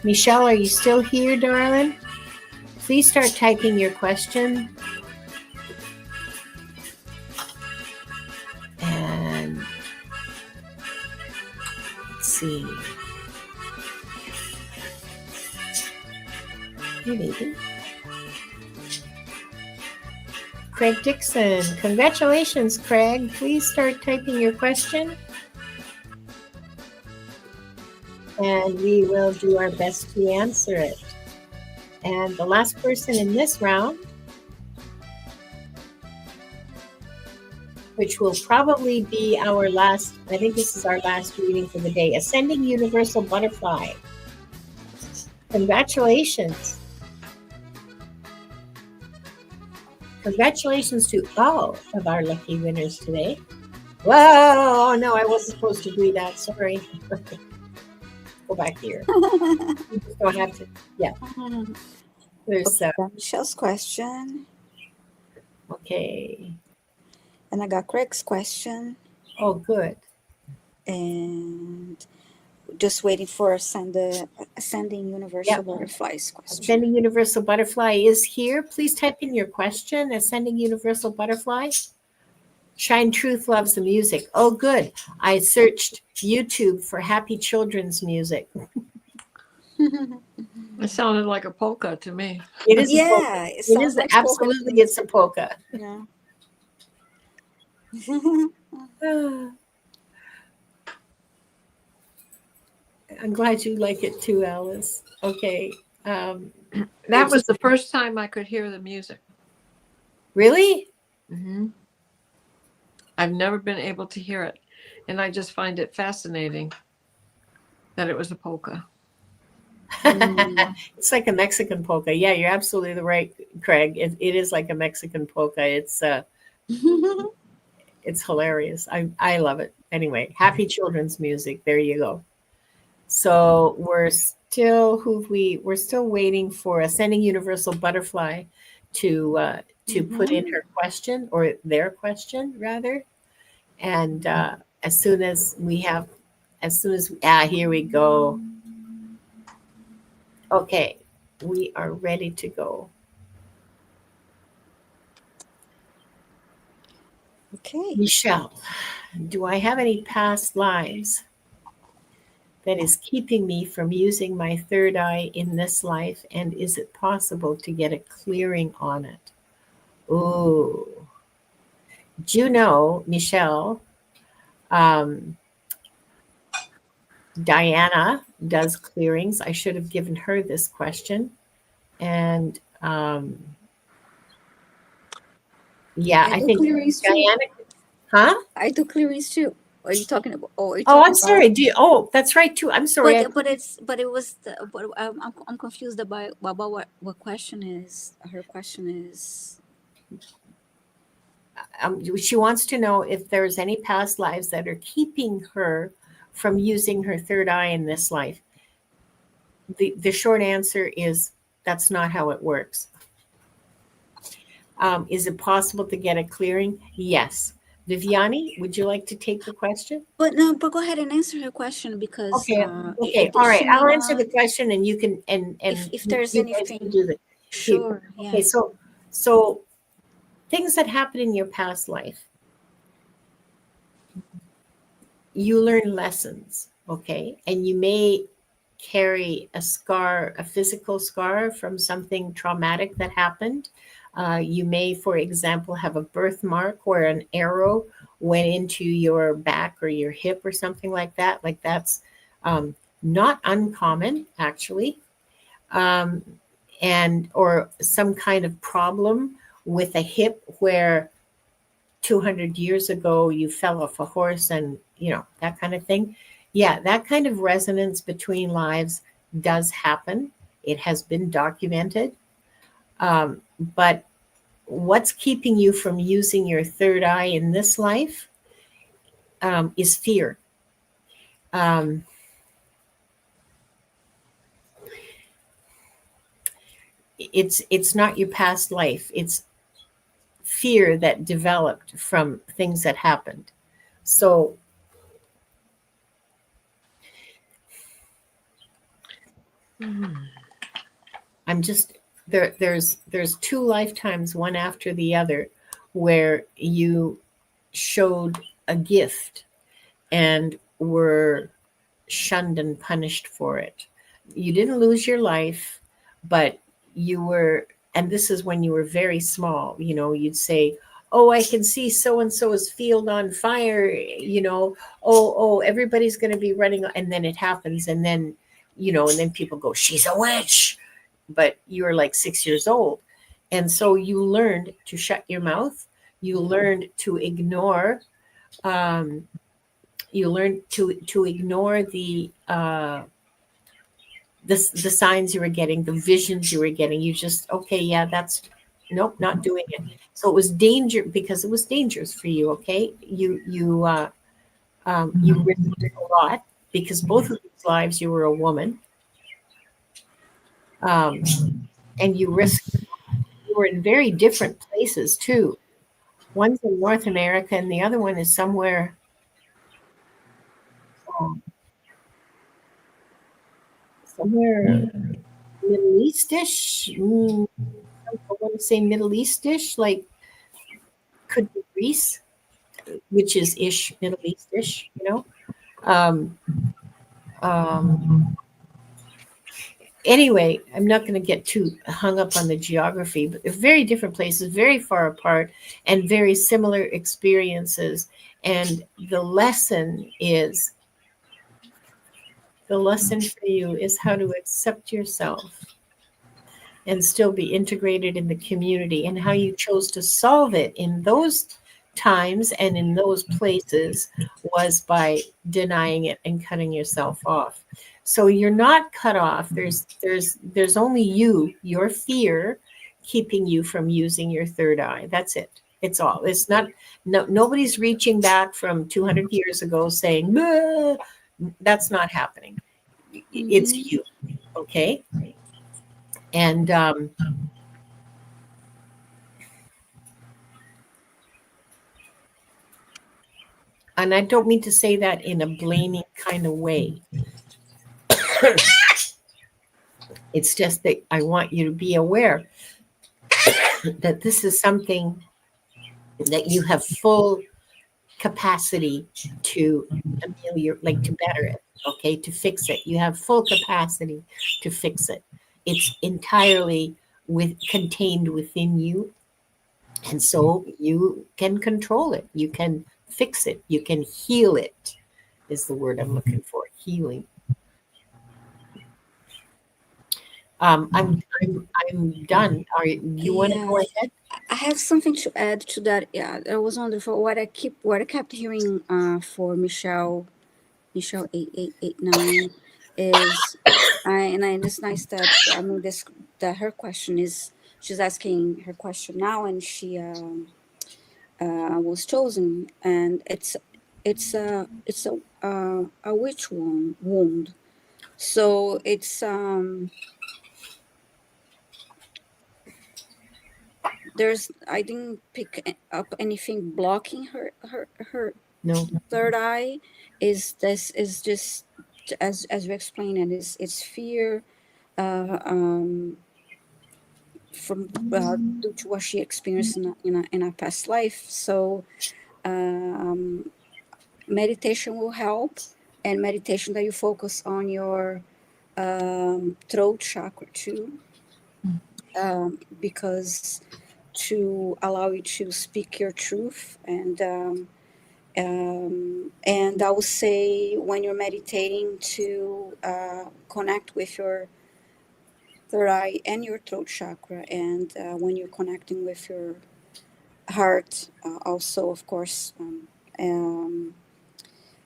A: Michelle, are you still here, darling? Please start typing your question. And let's see. Hey, baby. Craig Dixon. Congratulations, Craig. Please start typing your question and we will do our best to answer it. And the last person in this round, which will probably be our last, I think this is our last reading for the day, Ascending Universal Butterfly. Congratulations. Congratulations to all of our lucky winners today. Whoa, oh no, I wasn't supposed to do that. Sorry. Go back here. You just don't have to. Yeah, there's,
B: Okay, then Michelle's question,
A: okay.
B: and I got Craig's question,
A: Oh, good.
B: and just waiting for ascending universal
A: Yep.
B: butterflies question.
A: Ascending Universal Butterfly is here. Please type in your question, Ascending Universal Butterfly. Shine Truth loves the music. Oh, good. I searched YouTube for happy children's music.
C: It sounded like a polka to me.
A: It is a polka.
B: Yeah, it
A: It
B: sounds
A: is
B: like polka to
A: absolutely,
B: me
A: it's a
B: too.
A: polka.
B: Yeah.
A: I'm glad you like it too, Alice. Okay.
C: That was the first time I could hear the music.
A: Really?
C: Mm-hmm. I've never been able to hear it, and I just find it fascinating that it was a polka.
A: It's like a Mexican polka. Yeah, you're absolutely right, Craig. It is like a Mexican polka. It's hilarious. I love it. Anyway, happy children's music. There you go. So we're still waiting for Ascending Universal Butterfly to put in her question, or their question rather. And as soon as we have, as soon as here we go. Okay, we are ready to go.
B: Okay.
A: Michelle, do I have any past lives that is keeping me from using my third eye in this life? And is it possible to get a clearing on it? Ooh. Do you know, Michelle, um, Diana does clearings. I should have given her this question. And yeah,
B: I
A: I
B: do
A: think
B: clearings too.
A: Diana, huh?
B: I do clearings too. Are you talking about? Oh, are you
A: Oh, I'm
B: talking about?
A: sorry. Oh, that's right too. I'm sorry.
B: But it was but I'm confused about what question is. Her question is.
A: She wants to know if there's any past lives that are keeping her from using her third eye in this life. The short answer is that's not how it works. Is it possible to get a clearing? Yes. Viviani, would you like to take the question?
B: But no, but go ahead and answer her question because
A: Okay. Okay. All right.
B: she may
A: I'll answer
B: not.
A: the question, and you can and
B: If there's
A: you guys can
B: anything,
A: do the.
B: sure,
A: Okay.
B: yeah.
A: So things that happen in your past life, you learn lessons. Okay, and you may carry a scar, a physical scar from something traumatic that happened. You may, for example, have a birthmark where an arrow went into your back or your hip or something like that. Like that's um, not uncommon, actually. Um, and or some kind of problem with a hip where 200 years ago you fell off a horse and that kind of thing. Yeah, that kind of resonance between lives does happen. It has been documented. But what's keeping you from using your third eye in this life is fear. um, it's not your past life, it's fear that developed from things that happened. So I'm just there's two lifetimes, one after the other, where you showed a gift and were shunned and punished for it. You didn't lose your life, but you were, and this is when you were very small, you'd say, "Oh, I can see so and so's field on fire," "Oh, everybody's going to be running," and then it happens, and then, and then people go, "She's a witch." But you were like 6 years old. And so you learned to shut your mouth. You learned to ignore. Um, you learned to ignore the signs you were getting, the visions you were getting. You just, okay, yeah, that's, nope, not doing it. So it was danger because it was dangerous for you. Okay, you risked a lot because both of these lives you were a woman, um, and you risked. You were in very different places too. One's in North America, and the other one is um, somewhere Middle Eastish. I want to say Middle Eastish, like could be Greece. which is ish, Middle East ish, Um, um, anyway, I'm not going to get too hung up on the geography, but they're very different places, very far apart, and very similar experiences. And the lesson for you is how to accept yourself and still be integrated in the community, and how you chose to solve it in those times and in those places was by denying it and cutting yourself off. So you're not cut off. There's only your fear keeping you from using your third eye. That's it. It's all. It's not. No, nobody's reaching back from 200 years ago saying, "Bah." That's not happening. It's
B: Mm-hmm.
A: you. Okay. And and I don't mean to say that in a blaming kind of way. It's just that I want you to be aware that this is something that you have full capacity to ameliorate, like to better it, okay, to fix it. You have full capacity to fix it. It's entirely contained within you, and so you can control it. You can fix it. You can heal it. Is the word I'm looking for? Healing. I'm done. You want to go
B: Yeah,
A: ahead?
B: I have something to add to that. Yeah, that was wonderful. What I kept hearing for Michelle 8889 is and it's nice that I mean this that her question is she's asking her question now, and she was chosen, and it's a witch wound. So it's there's I didn't pick up anything blocking her
A: No.
B: third eye. Is this is just as you explained it, is it's fear, uh, um, from due to what she experienced in a past life. So um, meditation will help, and meditation that you focus on your throat chakra too, because to allow you to speak your truth. And I would say when you're meditating to connect with your third eye and your throat chakra, and when you're connecting with your heart, also, of course, um,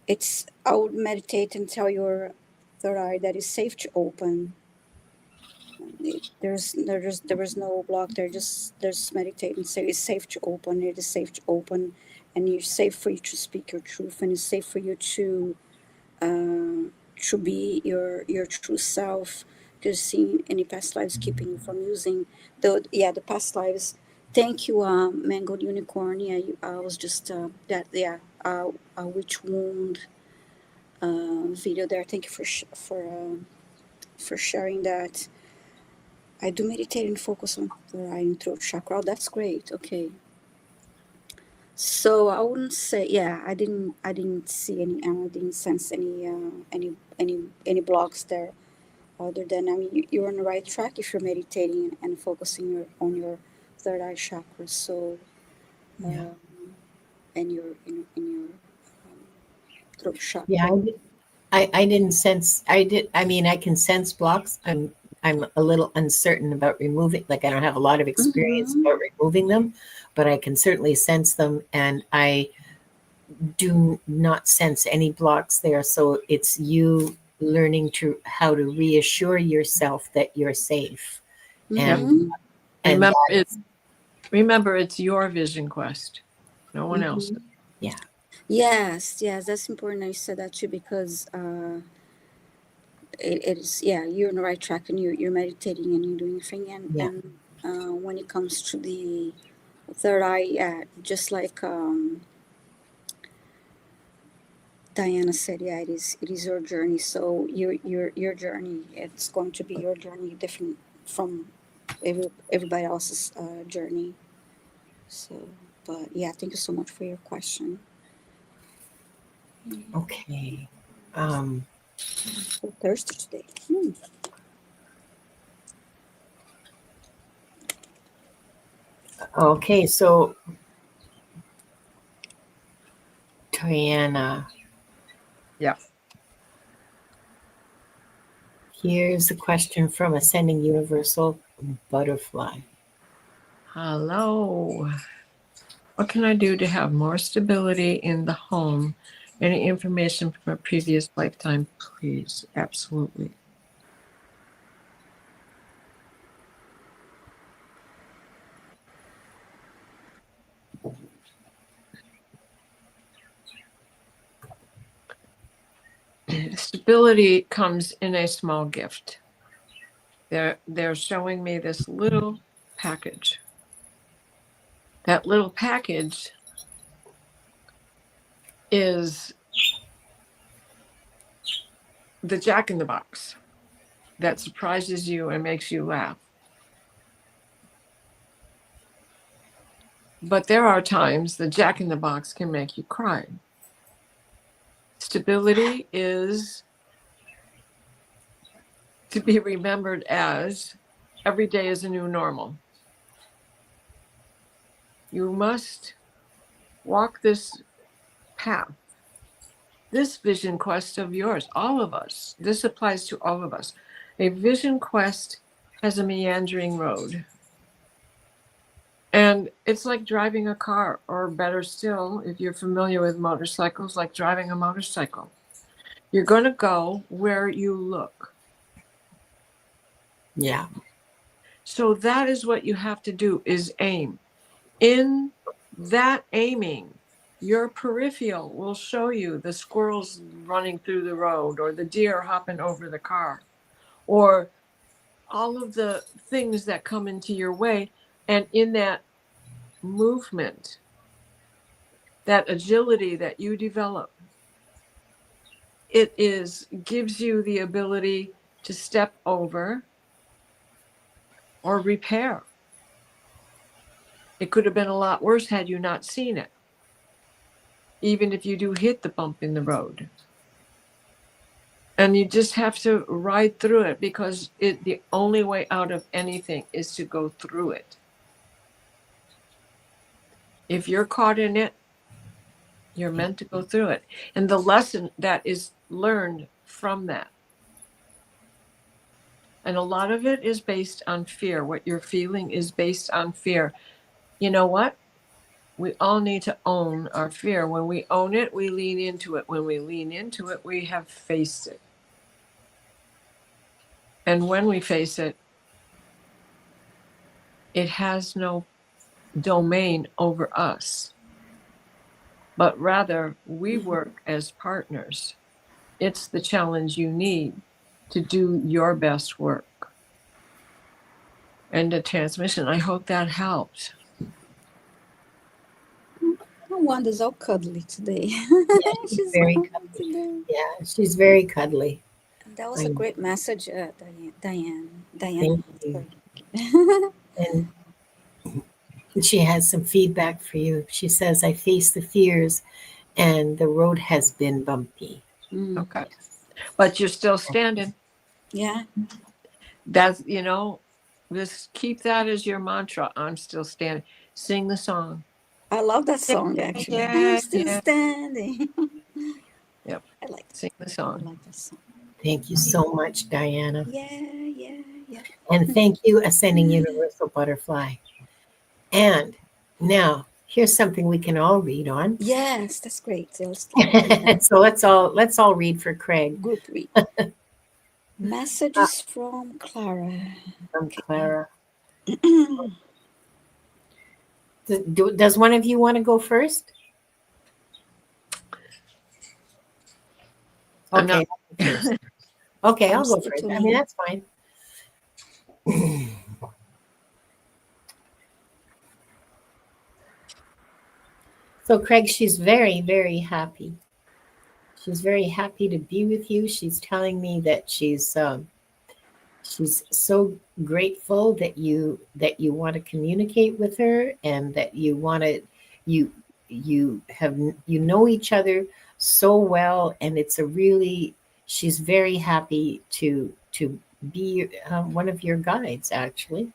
B: it's I would meditate and tell your third eye that it's safe to open. There was no block there. Just there's meditate and say it's safe to open. It is safe to open, and it's safe for you to speak your truth, and it's safe for you uh, to be your true self. Because seeing any past lives keeping you from using the past lives. Thank you, Mango Unicorn. Yeah, I was just that a witch wound video there. Thank you for sharing that. I do meditate and focus on the right and throat chakra. Oh, that's great. Okay. So I wouldn't say, yeah, I didn't see any, I didn't sense any blocks there. Other than, I mean, you're on the right track if you're meditating and focusing on your third eye chakra. So,
A: Yeah.
B: uh, and your in your throat
A: Yeah.
B: chakra.
A: I didn't sense. I did. I mean, I can sense blocks. I'm a little uncertain about removing. Like I don't have a lot of experience
B: Mm-hmm.
A: about removing them, but I can certainly sense them, and I do not sense any blocks there. So it's you learning to how to reassure yourself that you're safe,
C: Yep.
A: and
B: Mm-hmm.
A: and
C: Remember
A: that
C: it.
A: is,
C: Remember, it's your vision quest, no one
B: Mm-hmm.
C: else's.
A: yeah,
B: Yes, yes, that's important that you said that too, because it is, yeah, you're on the right track, and you're meditating and you're doing your thing. and
A: yeah,
B: and when it comes to the third eye, yeah, just like Diana said, yeah, it is your journey. So your journey, it's going to be your journey different from everybody else's journey. So, but yeah, thank you so much for your question.
A: Okay.
B: So thirsty today.
A: Okay, so Diana,
C: Yeah.
A: here's a question from Ascending Universal Butterfly.
C: Hello. What can I do to have more stability in the home? Any information from a previous lifetime, please? Absolutely. Stability comes in a small gift. They're showing me this little package. That little package is the Jack in the Box that surprises you and makes you laugh. But there are times the Jack in the Box can make you cry. Stability is to be remembered as every day is a new normal. You must walk this path, this vision quest of yours, all of us. This applies to all of us. A vision quest has a meandering road. And it's like driving a car, or better still, if you're familiar with motorcycles, like driving a motorcycle. You're going to go where you look.
A: Yeah.
C: So that is what you have to do, is aim. In that aiming, your peripheral will show you the squirrels running through the road, or the deer hopping over the car, or all of the things that come into your way. And in that movement, that agility that you develop, gives you the ability to step over or repair. It could have been a lot worse had you not seen it, even if you do hit the bump in the road. And you just have to ride through it, because the only way out of anything is to go through it. If you're caught in it, you're meant to go through it. And the lesson that is learned from that. And a lot of it is based on fear. What you're feeling is based on fear. You know what? We all need to own our fear. When we own it, we lean into it. When we lean into it, we have faced it. And when we face it, it has no domain over us, but rather we work as partners. It's the challenge you need to do your best work. And the transmission, I hope that helps.
B: Wanda's all cuddly today. She's
A: Very
B: cuddly
A: cuddly.
B: today.
A: Yeah, she's very cuddly.
B: That was a great message, Diane.
A: Thank
B: Diana.
A: you.
B: Sorry.
A: And she has some feedback for you. She says, I face the fears and the road has been bumpy.
C: Okay. But you're still standing.
B: Yeah.
C: That's, just keep that as your mantra. I'm still standing. Sing the song.
B: I love that song actually. I'm still standing.
C: Yep.
B: I like
C: Sing the
B: I
C: song.
B: like that song.
A: Thank you so much, Diana.
B: Yeah.
A: And thank you, Ascending Universal Butterfly. And now here's something we can all read on.
B: Yes, that's great.
A: So let's all read for Craig.
B: Group read. Messages from Clara.
A: From Clara. Does one of you want to go first? Okay. Okay, I'll go first. I mean, that's fine. So, Craig, she's very, very happy. She's very happy to be with you. She's telling me that she's so grateful that you want to communicate with her, and that you want to you you know each other so well, and it's a really she's very happy to be one of your guides, actually,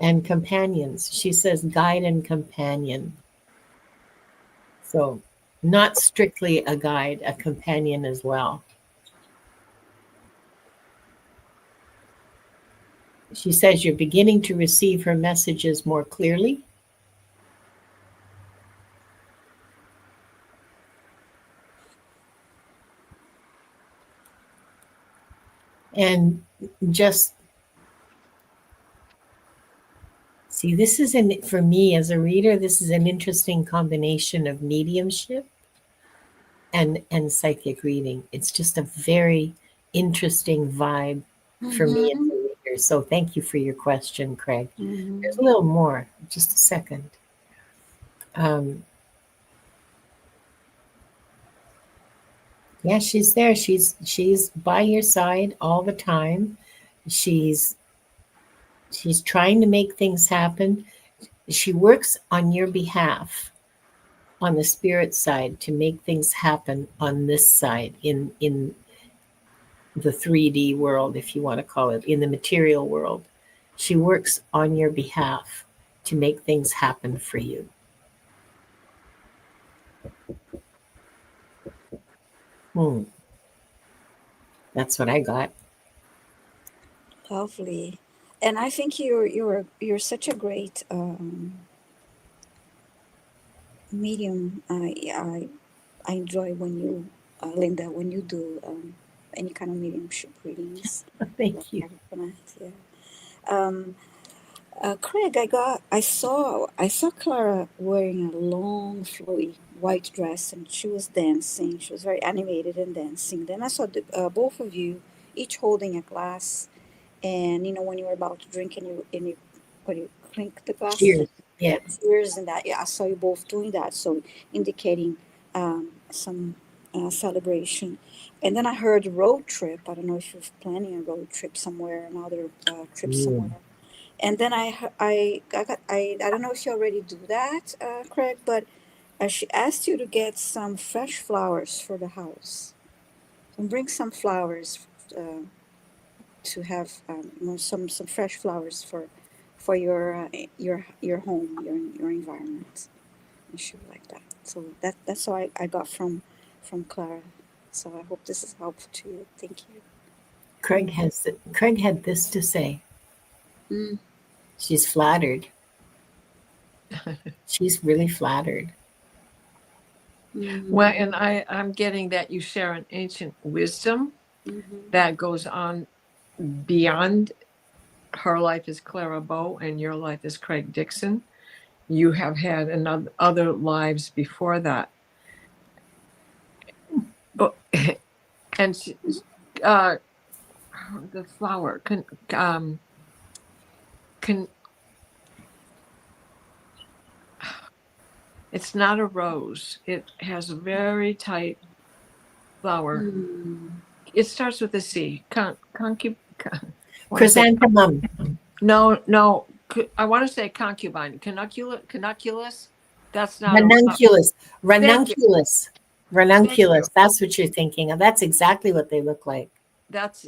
A: and companions. She says guide and companion. So, not strictly a guide, a companion as well. She says you're beginning to receive her messages more clearly. And just see, this is for me as a reader, this is an interesting combination of mediumship and psychic reading. It's just a very interesting vibe for me as
B: Mm-hmm.
A: a reader. So thank you for your question, Craig. There's
B: Mm-hmm.
A: a little more, just a second. Um, yeah, she's there. She's by your side all the time. She's she's trying to make things happen. She works on your behalf on the spirit side to make things happen on this side in the 3D world, if you want to call it, in the material world. She works on your behalf to make things happen for you. Hmm, that's what I got.
B: Lovely. And I think you're such a great medium. I enjoy when you, Linda, when you do any kind of mediumship readings.
A: Thank you.
B: Yeah. Um, Craig, I saw Clara wearing a long, flowy white dress, and she was dancing. She was very animated and dancing. Then I saw both of you, each holding a glass, and when you were about to drink, and you when you clink the glasses,
A: Cheers. Yeah.
B: tears and that. Yeah, I saw you both doing that, so indicating some celebration. And then I heard road trip. I don't know if you're planning a road trip somewhere, another trip
A: Mm.
B: somewhere. And then I don't know if you already do that, Craig, but she asked you to get some fresh flowers for the house. And bring some flowers to have some fresh flowers for your home, your environment. And she would like that. So that's all I got from Clara. So I hope this is helpful to you. Thank you.
A: Craig had this to say.
B: Mm.
A: She's flattered. She's really flattered.
B: Mm-hmm.
C: Well, and I'm getting that you share an ancient wisdom
B: Mm-hmm.
C: that goes on beyond her life is Clara Bow and your life is Craig Dixon. You have had another other lives before that. Oh, and she, uh, the flower can it's not a rose. It has a very tight flower.
B: Mm.
C: It starts with a C. I want to say
A: Chrysanthemum.
C: no, no. I want to say concubine. Canunculus. That's not a.
A: Ranunculus.
C: Thank you.
A: Ranunculus.
C: Thank you.
A: Ranunculus. That's what you're thinking of. That's exactly what they look like.
C: That's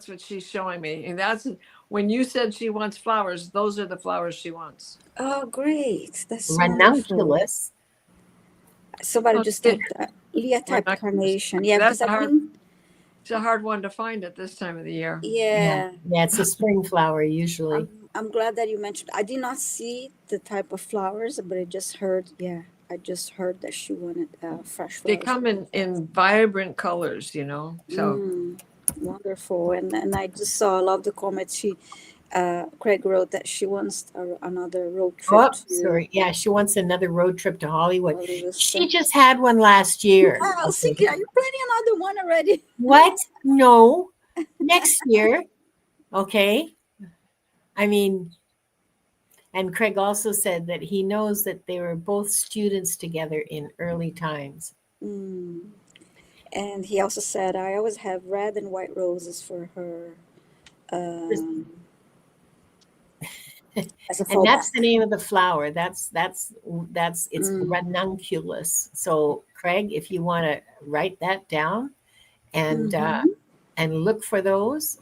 C: what she's showing me, and that's when you said she wants flowers. Those are the flowers she wants.
B: Oh, great! That's wonderful.
A: Ranunculus.
B: Somebody
C: Oh,
B: just
C: it,
B: typed Leah typed
C: ranunculus.
B: carnation. Yeah,
C: That's
B: because I've been.
C: a hard one to find at this time of the year.
A: Yeah.
B: Yeah,
A: Yeah, it's a spring flower usually.
B: I'm glad that you mentioned. I did not see the type of flowers, but I just heard. Yeah, I just heard that she wanted fresh
C: They
B: flowers.
C: come in vibrant colors, So
B: Mm, wonderful. And I just saw. I love the comment. Craig wrote that she wants another road trip
A: Oh,
B: to
A: sorry. Yeah, she wants another road trip to Hollywood.
B: Hollywood.
A: She just had one last year.
B: I was
A: Okay.
B: thinking, are you planning another one already?
A: What? No. Next year. Okay. I mean, and Craig also said that he knows that they were both students together in early times.
B: Mm. And he also said, I always have red and white roses for her. Um, As a
A: And
B: fallback.
A: that's the name of the flower. It's
B: Mm.
A: ranunculus. So Craig, if you want to write that down and
B: Mm-hmm.
A: look for those,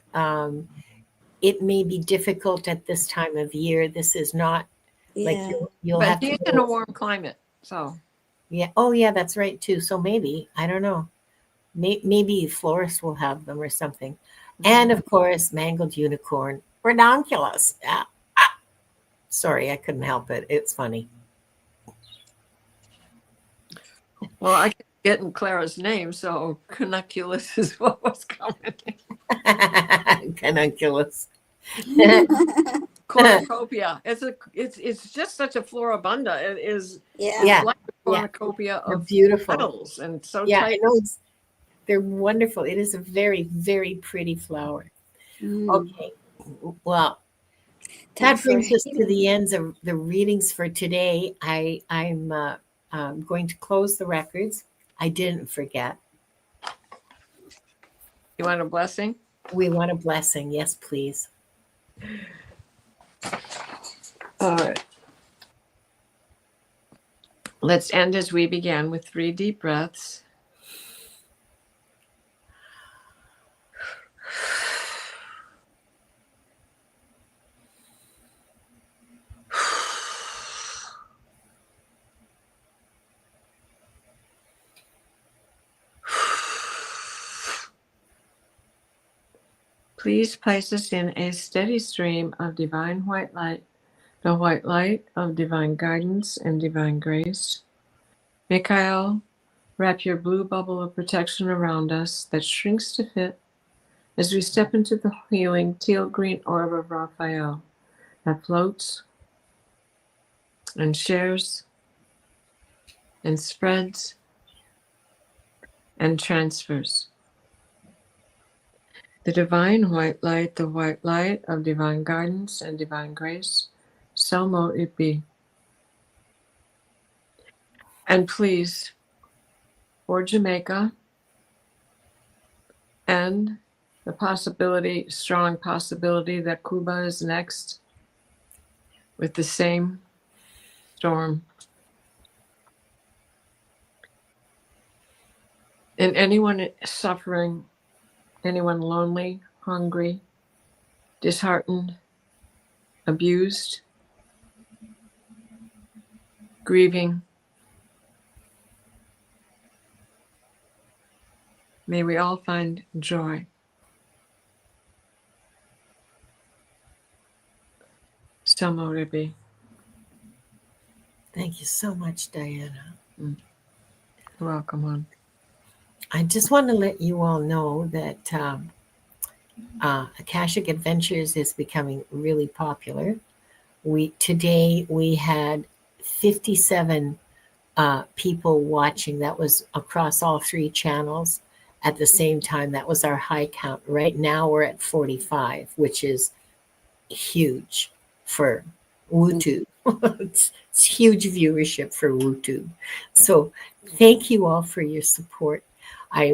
A: it may be difficult at this time of year. This is not like
B: Yeah.
A: you'll
C: But
A: have to
C: he's in a
A: go.
C: warm climate, so
A: Yeah. Oh, yeah, that's right too. So maybe I don't know. Maybe florists will have them or something. And of course, mangled unicorn, ranunculus. Sorry, I couldn't help it. It's funny.
C: well, I kept getting Clara's name, so Canunculus is what was coming.
A: Ranunculus.
C: Cornucopia. It's just such a floribunda. It is.
B: Yeah.
C: It's
A: Yeah,
C: like a
A: yeah,
C: cornucopia
A: they're
C: of
A: beautiful.
C: petals and so
A: Yeah, I
C: tight.
A: know they're wonderful. It is a very, very pretty flower.
B: Mm.
A: Okay, well,
B: Time
A: that
B: for
A: brings us to
B: healing.
A: the ends of the readings for today. I'm going to close the records. I didn't forget.
C: You want a blessing?
A: We want a blessing. Yes, please.
C: All right. Let's end as we began with 3 deep breaths. Please place us in a steady stream of divine white light, the white light of divine guidance and divine grace. Mikhail, wrap your blue bubble of protection around us that shrinks to fit as we step into the healing teal green orb of Raphael that floats and shares and spreads and transfers. The divine white light, the white light of divine guidance and divine grace, so mote it be. And please, for Jamaica and the possibility, strong possibility that Cuba is next with the same storm. And anyone suffering, anyone lonely, hungry, disheartened, abused, grieving, may we all find joy. So mote it be.
A: Thank you so much, Diana.
C: You're welcome, hon.
A: I just want to let you all know that Akashic Adventures is becoming really popular. Today we had 57 people watching. That was across all 3 channels at the same time. That was our high count. Right now we're at 45, which is huge for WooTube. It's huge viewership for WooTube. So thank you all for your support. I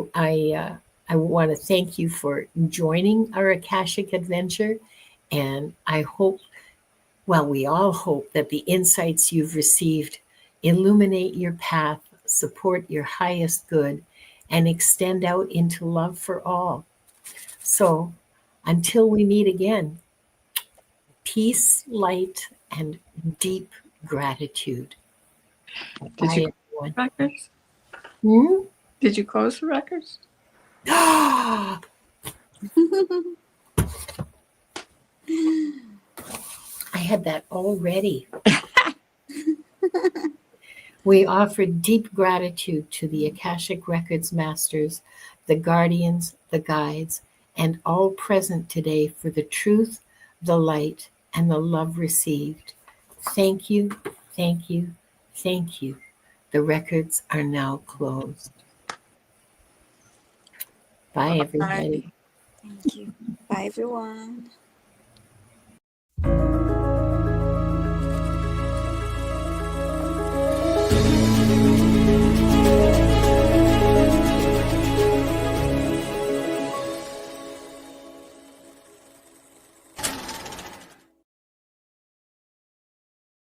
A: want to thank you for joining our Akashic adventure, and I hope, well, we all hope that the insights you've received illuminate your path, support your highest good, and extend out into love for all. So until we meet again, peace, light, and deep gratitude.
C: Did
A: Bye,
C: you close
A: everyone.
C: the records?
A: Hmm?
C: Did you close the records?
A: I had that already. We offer deep gratitude to the Akashic Records Masters, the guardians, the guides, and all present today for the truth, the light, and the love received. Thank you, thank you, thank you. The records are now closed. Bye, everybody.
B: Thank you. Bye, everyone.